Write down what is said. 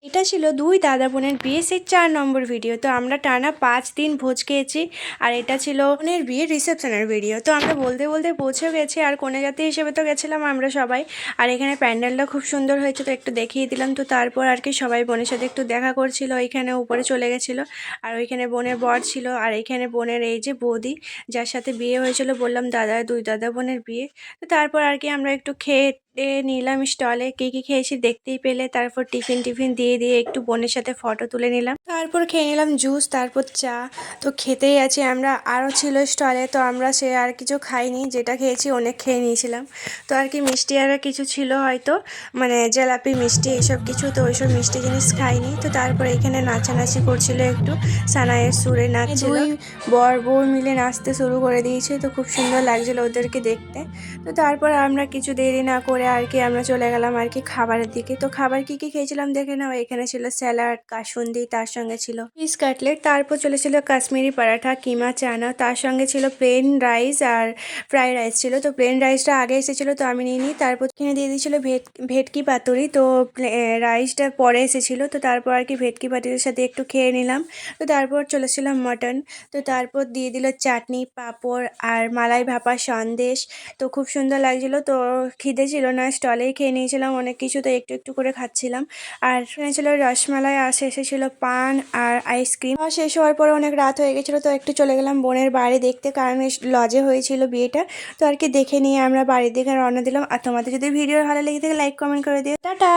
এটা ছিল দুই দাদা বোনের বিয়ে, সেই 4 নম্বর ভিডিও। তো আমরা টানা 5 দিন ভোজ খেয়েছি। আর এটা ছিল বোনের বিয়ের রিসেপশনের ভিডিও। তো আমরা বলতে বলতে পৌঁছেও গেছি, আর কনে যাত্রী হিসেবে তো গেছিলাম আমরা সবাই। আর এখানে প্যান্ডেলটা খুব সুন্দর হয়েছে, তো একটু দেখিয়ে দিলাম। তো তারপর আর কি সবাই বোনের সাথে একটু দেখা করছিল, ওইখানে উপরে চলে গেছিলো। আর ওইখানে বোনের বর ছিল, আর এইখানে বোনের এই যে বৌদি, যার সাথে বিয়ে হয়েছিল, বললাম দুই দাদা বোনের বিয়ে। তো তারপর আর কি আমরা একটু খেয়ে নিলাম স্টলে, কী কী খেয়েছি দেখতেই পেলে। তারপর টিফিন দিয়ে একটু বোনের সাথে ফটো তুলে নিলাম। তারপর খেয়ে নিলাম জুস, তারপর চা। তো খেতেই আছি আমরা, আরও ছিল স্টলে, তো আমরা সে আর কিছু খাইনি, যেটা খেয়েছি অনেক খেয়ে নিয়েছিলাম। তো আর কি মিষ্টি আর কিছু ছিল হয়তো, মানে জিলাপি মিষ্টি এইসব কিছু, তো ওইসব মিষ্টি জিনিস খাইনি। তো তারপর এখানে নাচানাচি করছিল, একটু সানাইয়ের সুরে নাচছিল, বর বউ মিলে নাচতে শুরু করে দিয়েছে। তো খুব সুন্দর লাগছিল ওদেরকে দেখতে। তো তারপর আমরা কিছু দেরি না করে আর কি আমরা চলে গেলাম আর কি খাবারের দিকে। তো খাবার কি কি খেয়েছিলাম দেখে নাও। এখানে ছিল স্যালাড, কাসুন্দি, তার সঙ্গে ছিল ফিশ কাটলেট, তারপর চলেছিল কাশ্মীরি পরাঠা, কিমা চানা, তার সঙ্গে ছিল প্লেন রাইস আর ফ্রাইড রাইস ছিল। তো প্লেন রাইসটা আগে এসেছিলো, তো আমি নিইনি। তারপর এখানে দিয়ে দিয়েছিল ভেটকি পাতুরি, তো রাইসটা পরে এসেছিলো। তো তারপর আর কি ভেটকি পাতুরির সাথে একটু খেয়ে নিলাম। তো তারপর চলেছিল মটন। তো তারপর দিয়ে দিল চাটনি, পাঁপড় আর মালাই ভাপা সন্দেশ। তো খুব সুন্দর লাগছিলো। তো খিদে ছিল না, স্টলেই খেয়ে নিয়েছিলাম অনেক কিছু, তো একটু একটু করে খাচ্ছিলাম। আর এখানে ছিল রসমালাই, আর শেষে ছিল পান আর আইসক্রিম। আর শেষ হওয়ার পরে অনেক রাত হয়ে গেছিলো, তো একটু চলে গেলাম বোনের বাড়ি দেখতে, কারণ লজে হয়েছিল বিয়েটা। তো আর কি দেখে নিয়ে আমরা বাড়ির দিকে রওনা দিলাম। আর তোমাদের যদি ভিডিও ভালো লেগে থাকে লাইক কমেন্ট করে দিও। টাটা।